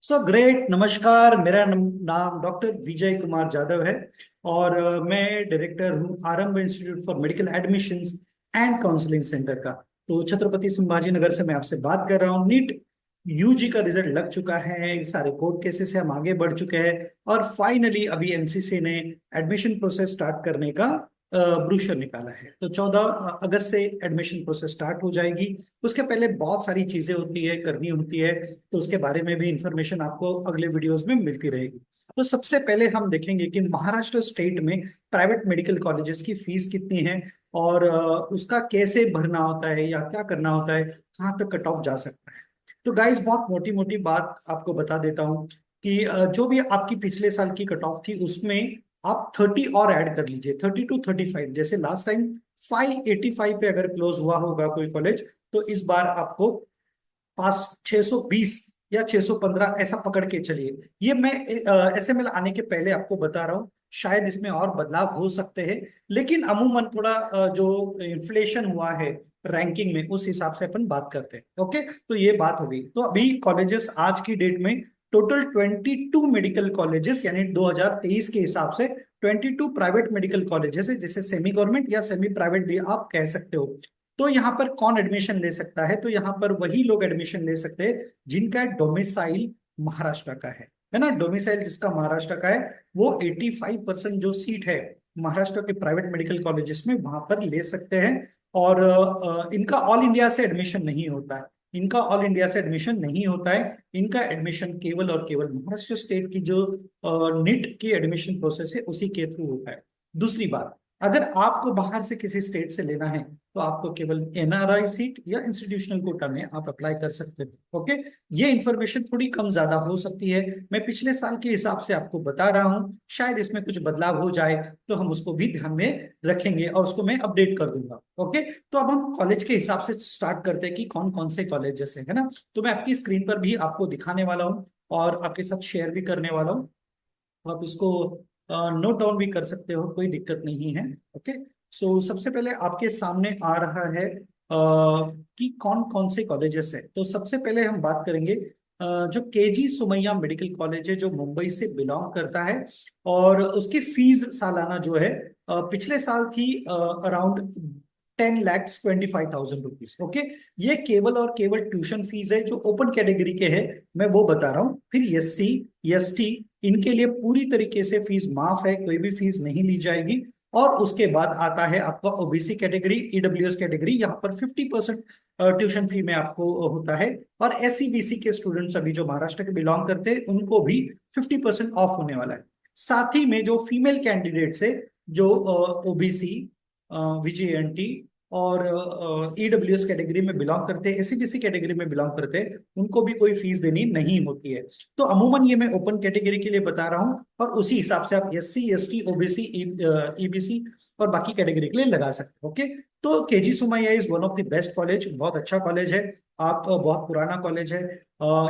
So great. नमस्कार, मेरा नाम डॉक्टर विजय कुमार जाधव है और मैं डायरेक्टर हूँ आरंभ institute for medical admissions and counselling centre का। तो छत्रपति संभाजी नगर से मैं आपसे बात कर रहा हूँ। नीट यूजी का रिजल्ट लग चुका है, सारे कोर्ट केसेस से हम आगे बढ़ चुके हैं और फाइनली अभी एमसीसी ने एडमिशन प्रोसेस स्टार्ट करने का ब्रूशर निकाला है। तो 14 अगस्त से एडमिशन प्रोसेस स्टार्ट हो जाएगी। उसके पहले बहुत सारी चीजें होती है, करनी होती है, तो उसके बारे में भी इंफॉर्मेशन आपको अगले वीडियोस में मिलती रहेगी। तो सबसे पहले हम देखेंगे कि महाराष्ट्र स्टेट में प्राइवेट मेडिकल कॉलेजेस की फीस कितनी है और उसका कैसे भरना होता है या क्या करना होता है, कहाँ तक कट ऑफ जा सकता है। तो गाइस, बहुत मोटी मोटी बात आपको बता देता हूँ कि जो भी आपकी पिछले साल की कट ऑफ थी उसमें आप 30 और ऐड कर लीजिए, 30 to 35। जैसे लास्ट टाइम 585 पे अगर क्लोज हुआ होगा कोई कॉलेज, तो इस बार आपको पास 620 या 615 ऐसा पकड़ के चलिए। ये मैं एसएमएल आने के पहले आपको बता रहा हूँ, शायद इसमें और बदलाव हो सकते हैं, लेकिन अमूमन थोड़ा जो इन्फ्लेशन हुआ है रैंकिंग में उस हिसाब से अपन बात करते हैं। ओके, तो ये बात हो गई। तो अभी कॉलेजेस आज की डेट में टोटल 22 मेडिकल कॉलेजेस, यानी 2023 के हिसाब से 22 प्राइवेट मेडिकल कॉलेजेस है, जिसे सेमी गवर्नमेंट या सेमी प्राइवेट भी आप कह सकते हो। तो यहाँ पर कौन एडमिशन ले सकता है? तो यहाँ पर वही लोग एडमिशन ले सकते हैं जिनका डोमिसाइल महाराष्ट्र का है ना। डोमिसाइल जिसका महाराष्ट्र का है वो 85% जो सीट है महाराष्ट्र के प्राइवेट मेडिकल कॉलेजेस में वहां पर ले सकते हैं। और इनका ऑल इंडिया से एडमिशन नहीं होता है। इनका ऑल इंडिया से एडमिशन नहीं होता है। इनका एडमिशन केवल और केवल महाराष्ट्र स्टेट की जो नीट की एडमिशन प्रोसेस है उसी के थ्रू होता है। दूसरी बात, अगर आपको बाहर से किसी स्टेट से लेना है तो आपको केवल एनआरआई सीट या इंस्टीट्यूशनल कोटा में आप अप्लाई कर सकते हो। ओके, ये इंफॉर्मेशन थोड़ी कम ज्यादा हो सकती है, मैं पिछले साल के हिसाब से आपको बता रहा हूँ, शायद इसमें कुछ बदलाव हो जाए तो हम उसको भी ध्यान में रखेंगे और उसको मैं अपडेट कर दूंगा। ओके, तो अब हम कॉलेज के हिसाब से स्टार्ट करते हैं कि कौन कौन से कॉलेजेस है ना। तो मैं आपकी स्क्रीन पर भी आपको दिखाने वाला हूँ और आपके साथ शेयर भी करने वाला हूँ। आप इसको नोट डाउन भी कर सकते हो, कोई दिक्कत नहीं है। ओके, सो सबसे पहले आपके सामने आ रहा है कि कौन कौन से कॉलेजेस है। तो सबसे पहले हम बात करेंगे जो केजी सुमैया मेडिकल कॉलेज है, जो मुंबई से बिलोंग करता है। और उसकी फीस सालाना जो है पिछले साल थी अराउंड 10,25,000 रुपीज। ओके, ये केवल और केवल ट्यूशन फीस है। जो ओपन कैटेगरी के हैं मैं वो बता रहा हूँ, फिर एससी एसटी इनके लिए पूरी तरीके से फीस माफ है, कोई भी फीस नहीं ली जाएगी। और उसके बाद आता है आपका ओबीसी कैटेगरी, ईडब्ल्यूएस कैटेगरी, यहाँ पर 50% ट्यूशन फी में आपको होता है। और एससी बीसी के स्टूडेंट्स अभी जो महाराष्ट्र के बिलोंग करते हैं उनको भी 50% ऑफ होने वाला है। साथ ही में जो फीमेल कैंडिडेट्स है, जो ओबीसी, विजीएनटी और ईडब्ल्यूएस कैटेगरी में बिलोंग करते हैं, एससीबीसी कैटेगरी में बिलोंग करते हैं, उनको भी कोई फीस देनी नहीं होती है। तो अमूमन ये मैं ओपन कैटेगरी के लिए बता रहा हूँ और उसी हिसाब से आप एससी एसटी ओबीसी ईबीसी और बाकी कैटेगरी के लिए लगा सकते हो। ओके, तो KG Sumaiya is one of the best college, बहुत अच्छा कॉलेज है। आप बहुत पुराना कॉलेज है।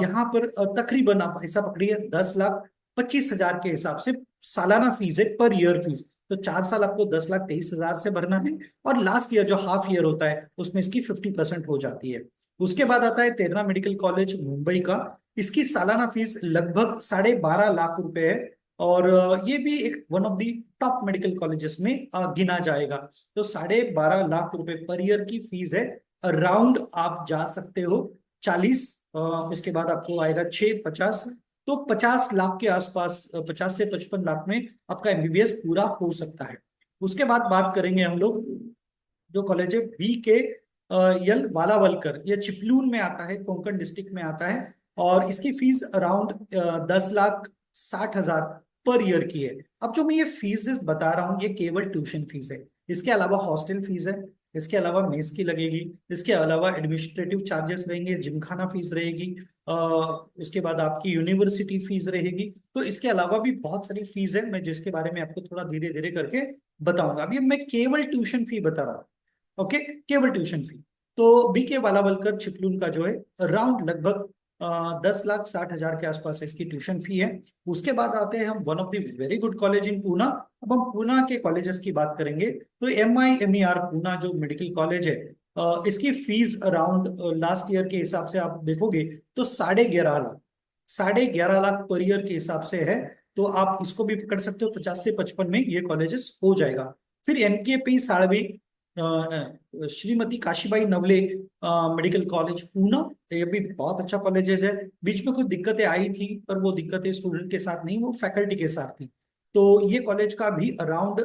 यहाँ पर तकरीबन आप ऐसा पकड़िए 10,25,000 के हिसाब से सालाना फीस है, पर ईयर फीस। तो 4 साल आपको 10,23,000 से भरना है और लास्ट ईयर जो हाफ ईयर होता है उसमें इसकी 50% हो जाती है। उसके बाद आता है तेरणा मेडिकल कॉलेज मुंबई का। इसकी सालाना फीस लगभग 12.5 लाख रुपए है और ये भी एक one of the top medical colleges में गिना जाएगा। तो 12.5 लाख रुपए पर ईयर की फीस है। अराउंड आप जा सकते हो 40, इसके बाद आपको आएगा 650, तो 50 लाख के आसपास, 50 से 55 लाख में आपका एमबीबीएस पूरा हो सकता है। उसके बाद बात करेंगे हम लोग जो कॉलेज है बी के यल वालावलकर, ये चिपलून में आता है, कोंकण डिस्ट्रिक्ट में आता है। और इसकी फीस अराउंड 10,60,000 पर ईयर की है। अब जो मैं ये फीस बता रहा हूँ ये केवल ट्यूशन फीस है। इसके अलावा हॉस्टल फीस है, इसके अलावा मेस की लगेगी, इसके अलावा एडमिनिस्ट्रेटिव चार्जेस रहेंगे, जिमखाना फीस रहेगी, उसके बाद आपकी यूनिवर्सिटी फीस रहेगी। तो इसके अलावा भी बहुत सारी फीस है, मैं जिसके बारे में आपको थोड़ा धीरे धीरे करके बताऊंगा। अभी मैं केवल ट्यूशन फी बता रहा हूँ। ओके, केवल ट्यूशन फी। तो बीके वालावलकर चिपलून का जो है अराउंड लगभग 10,60,000 के आसपास इसकी ट्यूशन फी है। उसके बाद आते हैं हम one of the very good college in Poona. अब हम पूना के कॉलेजेस की बात करेंगे तो MIMER पूना जो मेडिकल कॉलेज है, इसकी फीस अराउंड लास्ट ईयर के हिसाब से आप देखोगे तो 11.5 लाख। 11.5 लाख पर ईयर के हिसाब से है। तो आप इसको भी पकड़ सकते हो, 50 से 55 में ये कॉलेजेस हो जाएगा। फिर NKP Salve, Shrimati Kashibai Navale medical college Poona, ये भी बहुत अच्छा कॉलेजेस है। बीच में कुछ दिक्कतें आई थी, पर वो दिक्कतें स्टूडेंट के साथ नहीं, वो फैकल्टी के साथ थी। तो ये कॉलेज का भी अराउंड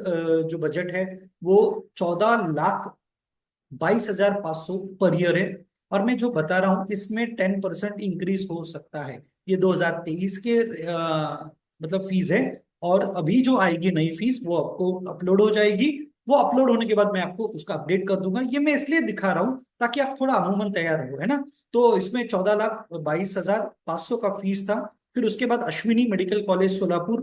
जो बजट है वो 14,22,500 पर ईयर है। और मैं जो बता रहा हूँ इसमें 10% इंक्रीज हो सकता है। ये 2023 के मतलब फीस है। और अभी जो आएगी नई फीस वो आपको अपलोड हो जाएगी। वो अपलोड होने के बाद मैं आपको उसका अपडेट कर दूंगा। ये मैं इसलिए दिखा रहा हूँ ताकि आप थोड़ा अमूमन तैयार हो, है ना। तो इसमें 14,22,500 का फीस था। फिर उसके बाद अश्विनी मेडिकल कॉलेज सोलापुर,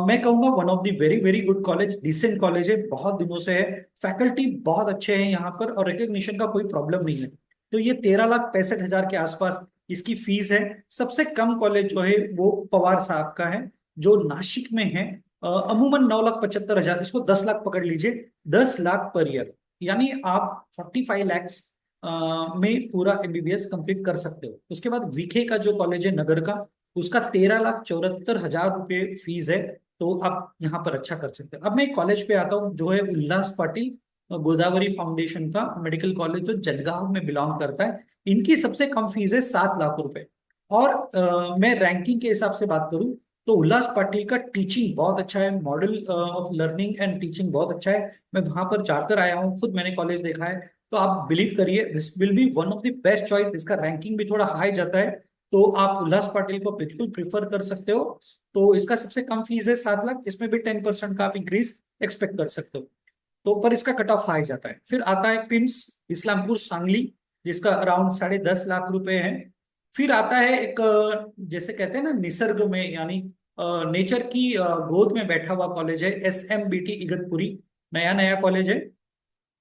मैं कहूंगा one of the very very good college, decent college है, बहुत दिनों से है। फैकल्टी बहुत अच्छे हैं यहाँ पर और रिकग्निशन का कोई प्रॉब्लम नहीं है। तो ये 13,65,000 के आसपास इसकी फीस है। सबसे कम कॉलेज जो है वो पवार साहब का है, जो नासिक में है। अमूमन 9,75,000, इसको 10 लाख पकड़ लीजिए, 10 लाख पर ईयर। यानी आप 45 लैक्स में पूरा एमबीबीएस कंप्लीट कर सकते हो। उसके बाद वीके का जो कॉलेज है नगर का, उसका 13,74,000 रुपये फीस है। तो आप यहाँ पर अच्छा कर सकते हो। अब मैं एक कॉलेज पे आता हूँ जो है उल्लास पाटिल गोदावरी फाउंडेशन का मेडिकल कॉलेज, जो जलगांव में बिलोंग करता है। इनकी सबसे कम फीस है 7 लाख रुपए। और मैं रैंकिंग के हिसाब से बात करूं तो उल्लास पाटिल का टीचिंग बहुत अच्छा है, model of learning and teaching बहुत अच्छा है। मैं वहां पर जाकर आया हूँ, खुद मैंने कॉलेज देखा है। तो आप बिलीव करिए, this will be one of the best choice. इसका रैंकिंग भी थोड़ा हाई जाता है, तो आप उल्लास पाटिल को बिल्कुल प्रिफर कर सकते हो। तो इसका सबसे कम फीस है 7 लाख, इसमें भी 10% का आप इंक्रीज एक्सपेक्ट कर सकते हो। तो पर इसका कट ऑफ हाई जाता है। फिर आता है पिम्स इस्लामपुर सांगली, जिसका अराउंड 10.5 लाख रुपए है। फिर आता है एक जैसे कहते हैं ना निसर्ग में, यानी नेचर की गोद में बैठा हुआ कॉलेज है, SMBT इगतपुरी। नया नया कॉलेज है,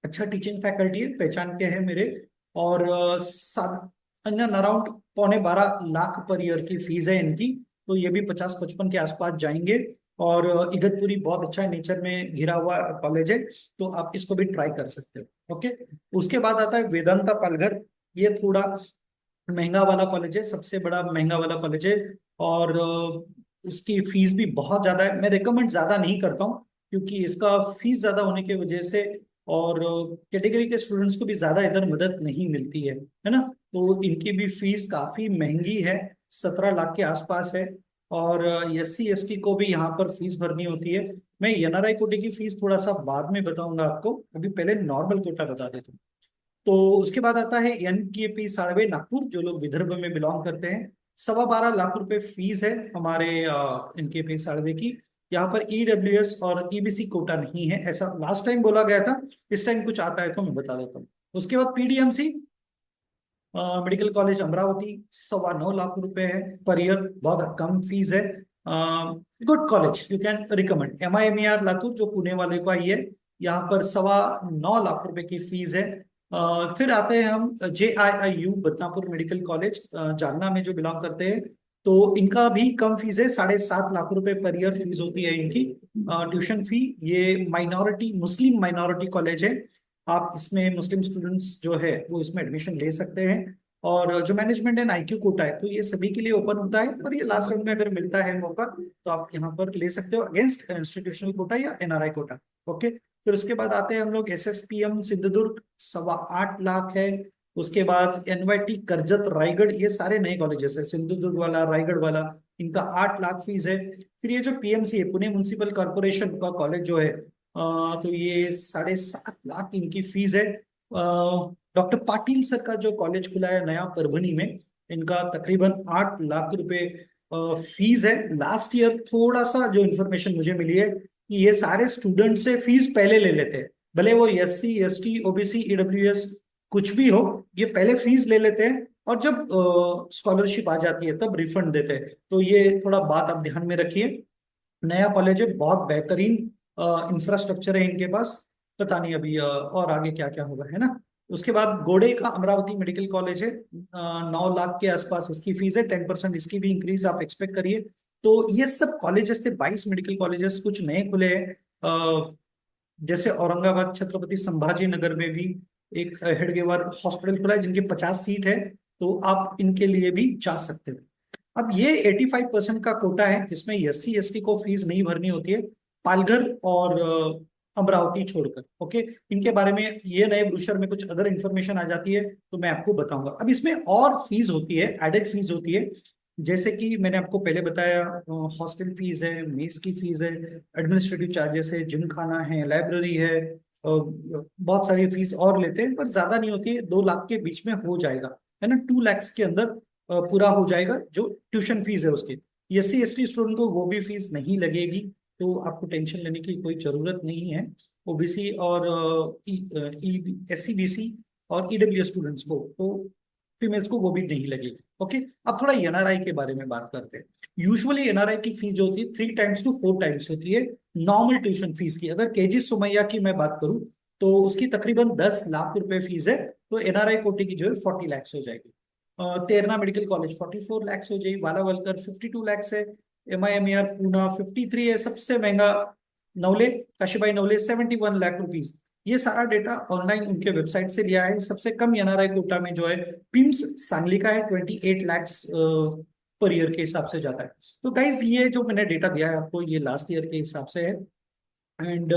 अच्छा टीचिंग फैकल्टी है, पहचान के है मेरे। और अराउंड 12.25 लाख पर ईयर की फीस है इनकी। तो ये भी 50-55 के आसपास जाएंगे। और इगतपुरी बहुत अच्छा नेचर में घिरा हुआ कॉलेज है, तो आप इसको भी ट्राई कर सकते हो। ओके। उसके बाद आता है वेदांता पालघर। ये थोड़ा महंगा वाला कॉलेज है, सबसे बड़ा महंगा वाला कॉलेज है। और इसकी फीस भी बहुत ज्यादा है। मैं रिकमेंड ज्यादा नहीं करता हूँ, क्योंकि इसका फीस ज्यादा होने की वजह से और कैटेगरी के स्टूडेंट्स को भी ज्यादा इधर मदद नहीं मिलती है ना। तो इनकी भी फीस काफी महंगी है, 17 लाख के आसपास है। और SC ST को भी यहाँ पर फीस भरनी होती है। मैं NRI कोटे की फीस थोड़ा सा बाद में बताऊंगा आपको, अभी पहले नॉर्मल कोटा बता देता हूँ। तो उसके बाद आता है NKP साळवे नागपुर, जो लोग विदर्भ में बिलोंग करते हैं। 12.25 लाख रुपए फीस है हमारे NKP साळवे की। यहाँ पर EWS और EBC कोटा नहीं है, ऐसा लास्ट टाइम बोला गया था। इस टाइम कुछ आता है तो मैं बता देता हूँ। उसके बाद PDMC medical college Amravati, 9.25 lakh रुपए है पर ईयर, बहुत कम फीस है। Good college, you can recommend. MIMER Latur, जो पुणे वाले का ही है, यहाँ पर 9.25 लाख रुपए की फीस है। फिर आते हैं हम JIIU Badnapur medical college, Jalna में जो बिलोंग करते हैं। तो इनका भी कम फीस है, 7.5 लाख रुपए पर ईयर फीस होती है इनकी ट्यूशन फी। ये माइनॉरिटी, मुस्लिम माइनॉरिटी कॉलेज है। आप इसमें मुस्लिम स्टूडेंट्स जो है वो इसमें एडमिशन ले सकते हैं। और जो मैनेजमेंट एंड IQ कोटा है, तो ये सभी के लिए ओपन होता है, पर ये लास्ट राउंड में अगर मिलता है मौका तो आप यहाँ पर ले सकते हो अगेंस्ट इंस्टीट्यूशनल कोटा या NRI कोटा। ओके। फिर उसके बाद आते हैं हम लोग SSPM सिंधुदुर्ग, 8.25 लाख है। उसके बाद NYT करजत रायगढ़, ये सारे नए कॉलेजेस है, सिंधुदुर्ग वाला, रायगढ़ वाला, इनका 8 लाख फीस है। फिर ये जो PMC है, पुणे म्युनिसिपल कॉर्पोरेशन का कॉलेज जो है, तो ये 7.5 लाख इनकी फीस है। डॉक्टर पाटिल सर का जो कॉलेज खुला है नया परभनी में, इनका तकरीबन 8 लाख रुपए फीस है। लास्ट ईयर थोड़ा सा जो इन्फॉर्मेशन मुझे मिली है कि ये सारे स्टूडेंट से फीस पहले ले लेते हैं, भले वो SC ST OBC EWS कुछ भी हो, ये पहले फीस ले लेते हैं और जब स्कॉलरशिप आ जाती है तब रिफंड देते हैं। तो ये थोड़ा बात आप ध्यान में रखिए। नया कॉलेज है, बहुत बेहतरीन इंफ्रास्ट्रक्चर है इनके पास। पता नहीं अभी और आगे क्या क्या होगा, है ना। उसके बाद गोडे का अमरावती मेडिकल कॉलेज है, 9 लाख के आसपास इसकी फीस है, 10% इसकी भी इंक्रीज आप एक्सपेक्ट करिए। तो ये सब कॉलेजेस थे, 22 मेडिकल कॉलेजेस, कुछ नए खुले हैं। जैसे औरंगाबाद छत्रपति संभाजी नगर में भी एक हेडगेवार हॉस्पिटल खुला है, जिनके 50 सीट है। तो आप इनके लिए भी जा सकते हो। अब ये 85% का कोटा है, इसमें SC ST को फीस नहीं भरनी होती है, पालघर और अमरावती छोड़कर। ओके, इनके बारे में ये नए ब्रोशर में कुछ अदर इन्फॉर्मेशन आ जाती है तो मैं आपको बताऊंगा। अब इसमें और फीस होती है, एडेड फीस होती है, जैसे कि मैंने आपको पहले बताया, हॉस्टल फीस है, मेस की फीस है, एडमिनिस्ट्रेटिव चार्जेस है, जिम खाना है, लाइब्रेरी है, बहुत सारी फीस और लेते हैं, पर ज्यादा नहीं होती है, 2 लाख के बीच में हो जाएगा, है ना, 2 lakhs के अंदर पूरा हो जाएगा जो ट्यूशन फीस है उसकी। SC ST स्टूडेंट को वो भी फीस नहीं लगेगी, तो आपको टेंशन लेने की कोई जरूरत नहीं है। OBC और SC BC और EWS स्टूडेंट्स को, तो फीमेल्स को वो भी नहीं लगेगी। ओके, अब थोड़ा NRI के बारे में बात करते हैं। यूजुअली NRI की फीस जो होती है 3 times to 4 times होती है नॉर्मल ट्यूशन फीस की। अगर KG सुमैया की मैं बात करूं तो उसकी तकरीबन 10 लाख रुपए फीस है, तो NRI कोटी की जो है 40 lakhs हो जाएगी। तेरना मेडिकल कॉलेज 44 lakhs हो जाएगी, वाला वलकर 52 lakhs है, MIMAR पूना 53 है, सबसे महंगा नवले, काशीबाई नवले 71 लाख रुपीज। ये सारा डेटा ऑनलाइन उनके वेबसाइट से लिया है। सबसे कम NRI कोटा में जो है पिम्स सांगली का है, 28 lakhs पर ईयर के हिसाब से जाता है। तो गाइज ये जो मैंने डेटा दिया है आपको, ये लास्ट ईयर के हिसाब से है, एंड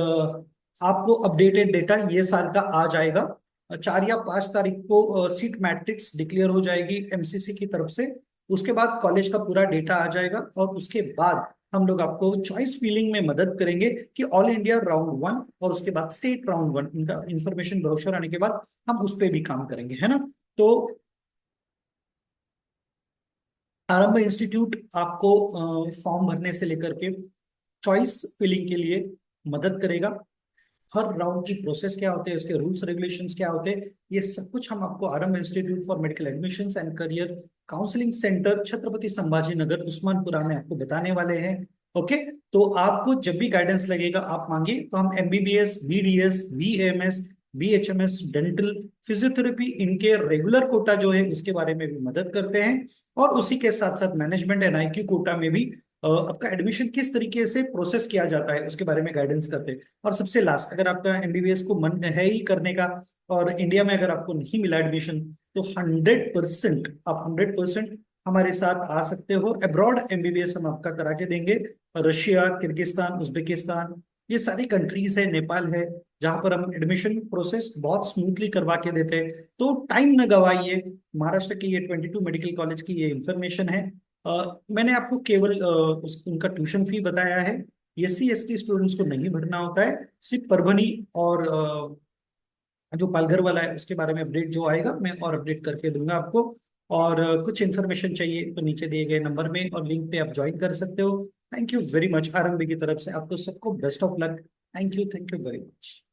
आपको अपडेटेड डेटा ये साल का आ जाएगा। 4 या 5 तारीख को सीट मैट्रिक्स डिक्लेयर हो जाएगी MCC की तरफ से। उसके बाद कॉलेज का पूरा डेटा आ जाएगा, और उसके बाद हम लोग आपको चॉइस फिलिंग में मदद करेंगे कि ऑल इंडिया राउंड 1 और उसके बाद स्टेट राउंड 1, इनका इंफॉर्मेशन ब्रोशर आने के बाद हम उस पर भी काम करेंगे, है ना। तो आरंभ इंस्टीट्यूट आपको फॉर्म भरने से लेकर के चॉइस फिलिंग के लिए मदद करेगा। हर राउंड की प्रोसेस क्या होते हैं, उसके रूल्स रेगुलेशंस क्या होते हैं, ये सब कुछ हम आपको Aarambh institute for medical admissions and career counselling centre Chhatrapati Sambhaji Nagar Usmanpura में आपको बताने वाले हैं। ओके, तो आपको जब भी गाइडेंस लगेगा आप मांगिए, तो हम MBBS, BDS, BAMS, BHMS, dental, physiotherapy, इनके रेगुलर कोटा जो है उसके बारे में भी मदद करते हैं, और उसी के साथ साथ मैनेजमेंट NIQ कोटा में भी आपका एडमिशन किस तरीके से प्रोसेस किया जाता है उसके बारे में गाइडेंस करते हैं। और सबसे लास्ट, अगर आपका MBBS को मन है ही करने का और इंडिया में अगर आपको नहीं मिला एडमिशन, तो 100% आप 100% हमारे साथ आ सकते हो। अब्रॉड MBBS हम आपका करा के देंगे। रशिया, किर्गिस्तान, उज्बेकिस्तान, ये सारी कंट्रीज है, नेपाल है, जहां पर हम एडमिशन प्रोसेस बहुत स्मूथली करवा के देते हैं। तो टाइम न गवाइए। महाराष्ट्र की ये 22 मेडिकल कॉलेज की ये इंफॉर्मेशन है। मैंने आपको केवल उनका ट्यूशन फी बताया है। SC ST स्टूडेंट्स को नहीं भरना होता है, सिर्फ परभनी और जो पालघर वाला है उसके बारे में अपडेट जो आएगा मैं और अपडेट करके दूंगा आपको। और कुछ इन्फॉर्मेशन चाहिए तो नीचे दिए गए नंबर में और लिंक पे आप ज्वाइन कर सकते हो। Thank you very much. आरंभ की तरफ से आपको सबको best of luck. Thank you very much.